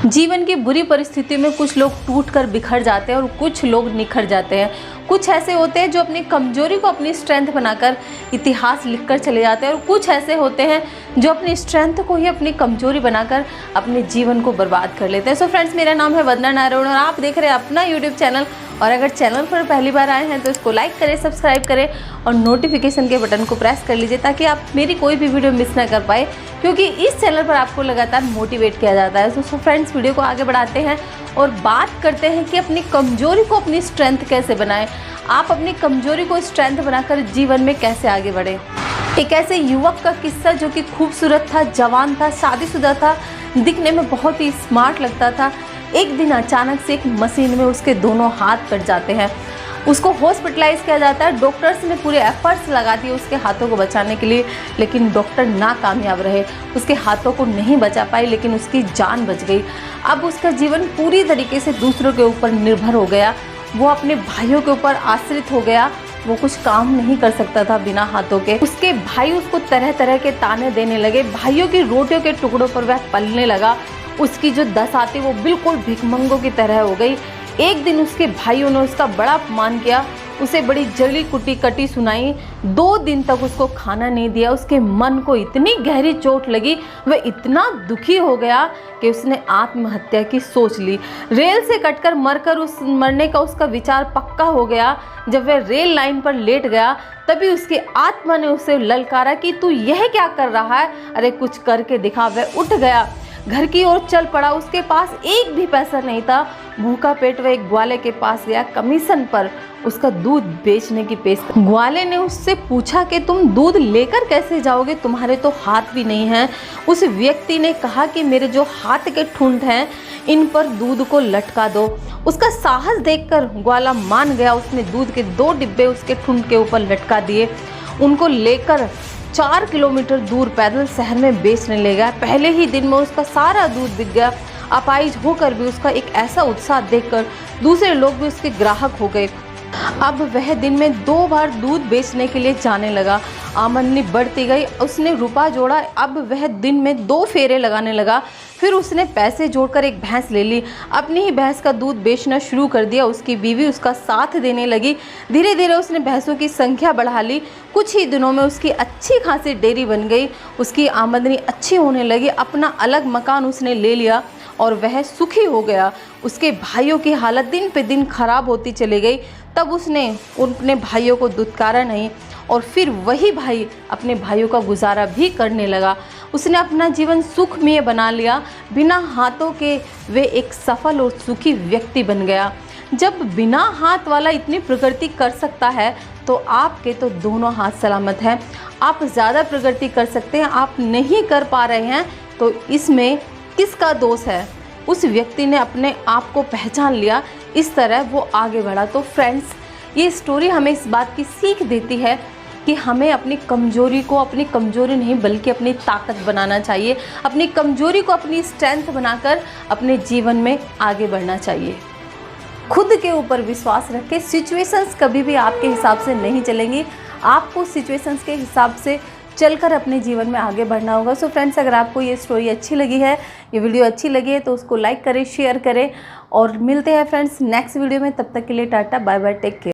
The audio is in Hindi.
जीवन की बुरी परिस्थितियों में कुछ लोग टूटकर बिखर जाते हैं और कुछ लोग निखर जाते हैं। कुछ ऐसे होते हैं जो अपनी कमजोरी को अपनी स्ट्रेंथ बनाकर इतिहास लिखकर चले जाते हैं और कुछ ऐसे होते हैं जो अपनी स्ट्रेंथ को ही अपनी कमजोरी बनाकर अपने जीवन को बर्बाद कर लेते हैं। सो फ्रेंड्स, मेरा नाम है वंदना नारायण और आप देख रहे हैं अपना यूट्यूब चैनल। और अगर चैनल पर पहली बार आए हैं तो इसको लाइक करें, सब्सक्राइब करें और नोटिफिकेशन के बटन को प्रेस कर लीजिए ताकि आप मेरी कोई भी वीडियो मिस ना कर पाए, क्योंकि इस चैनल पर आपको लगातार मोटिवेट किया जाता है। सो फ्रेंड्स, वीडियो को आगे बढ़ाते हैं और बात करते हैं कि अपनी कमजोरी को अपनी स्ट्रेंथ कैसे बनाएं। आप अपनी कमजोरी को स्ट्रेंथ बनाकर जीवन में कैसे आगे बढ़ें। एक ऐसे युवक का किस्सा जो कि खूबसूरत था, जवान था, शादीशुदा था, दिखने में बहुत ही स्मार्ट लगता था। एक दिन अचानक से एक मशीन में उसके दोनों हाथ कट जाते हैं। उसको हॉस्पिटलाइज किया जाता है। डॉक्टर्स ने पूरे एफर्ट्स लगा दिए उसके हाथों को बचाने के लिए, लेकिन डॉक्टर नाकामयाब रहे। उसके हाथों को नहीं बचा पाए, लेकिन उसकी जान बच गई। अब उसका जीवन पूरी तरीके से दूसरों के ऊपर निर्भर हो गया। वो अपने भाइयों के ऊपर आश्रित हो गया। वो कुछ काम नहीं कर सकता था बिना हाथों के। उसके भाई उसको तरह तरह के ताने देने लगे। भाइयों की रोटियों के टुकड़ों पर वह पलने लगा। उसकी जो दशा थी वो बिल्कुल भिखमंगों की तरह हो गई। एक दिन उसके भाइयों ने उसका बड़ा अपमान किया, उसे बड़ी जली कुटी कटी सुनाई। 2 दिन तक उसको खाना नहीं दिया। उसके मन को इतनी गहरी चोट लगी, वह इतना दुखी हो गया कि उसने आत्महत्या की सोच ली। रेल से कटकर मरने का उसका विचार पक्का हो गया। जब वह रेल लाइन पर लेट गया तभी उसकी आत्मा ने उसे ललकारा कि तू यह क्या कर रहा है, अरे कुछ करके दिखा। वह उठ गया, घर की ओर चल पड़ा। उसके पास एक भी पैसा नहीं था। भूखा पेट वह एक ग्वाले के पास गया। कमीशन पर उसका दूध बेचने की पेशकश। ग्वाले ने उससे पूछा कि तुम दूध लेकर कैसे जाओगे, तुम्हारे तो हाथ भी नहीं हैं। उस व्यक्ति ने कहा कि मेरे जो हाथ के ठुंड हैं इन पर दूध को लटका दो। उसका साहस देखकर ग्वाला मान गया। उसने दूध के 2 डिब्बे उसके ठुंड के ऊपर लटका दिए। उनको लेकर 4 किलोमीटर दूर पैदल शहर में बेचने ले गया। पहले ही दिन में उसका सारा दूध बिक गया। अपाहिज होकर भी उसका एक ऐसा उत्साह देखकर दूसरे लोग भी उसके ग्राहक हो गए। अब वह दिन में 2 बार दूध बेचने के लिए जाने लगा। आमदनी बढ़ती गई। उसने रुपया जोड़ा। अब वह दिन में 2 फेरे लगाने लगा। फिर उसने पैसे जोड़कर एक भैंस ले ली। अपनी ही भैंस का दूध बेचना शुरू कर दिया। उसकी बीवी उसका साथ देने लगी। धीरे धीरे उसने भैंसों की संख्या बढ़ा ली। कुछ ही दिनों में उसकी अच्छी खासी डेयरी बन गई। उसकी आमदनी अच्छी होने लगी। अपना अलग मकान उसने ले लिया और वह सुखी हो गया। उसके भाइयों की हालत दिन पे दिन खराब होती चली गई। तब उसने अपने भाइयों को दुत्कारा नहीं और फिर वही भाई अपने भाइयों का गुजारा भी करने लगा। उसने अपना जीवन सुखमय बना लिया। बिना हाथों के वे एक सफल और सुखी व्यक्ति बन गया। जब बिना हाथ वाला इतनी प्रगति कर सकता है तो आपके तो दोनों हाथ सलामत हैं। आप ज़्यादा प्रगति कर सकते हैं, आप नहीं कर पा रहे हैं तो इसमें किसका दोष है। उस व्यक्ति ने अपने आप को पहचान लिया, इस तरह वो आगे बढ़ा। तो फ्रेंड्स, ये स्टोरी हमें इस बात की सीख देती है कि हमें अपनी कमजोरी को अपनी कमजोरी नहीं बल्कि अपनी ताकत बनाना चाहिए। अपनी कमजोरी को अपनी स्ट्रेंथ बनाकर अपने जीवन में आगे बढ़ना चाहिए। खुद के ऊपर विश्वास रखें। सिचुएशंस कभी भी आपके हिसाब से नहीं चलेंगी। आपको सिचुएशंस के हिसाब से चलकर अपने जीवन में आगे बढ़ना होगा। सो फ्रेंड्स, अगर आपको ये स्टोरी अच्छी लगी है, ये वीडियो अच्छी लगी है तो उसको लाइक करें, शेयर करें और मिलते हैं फ्रेंड्स नेक्स्ट वीडियो में। तब तक के लिए tata, bye bye, take care.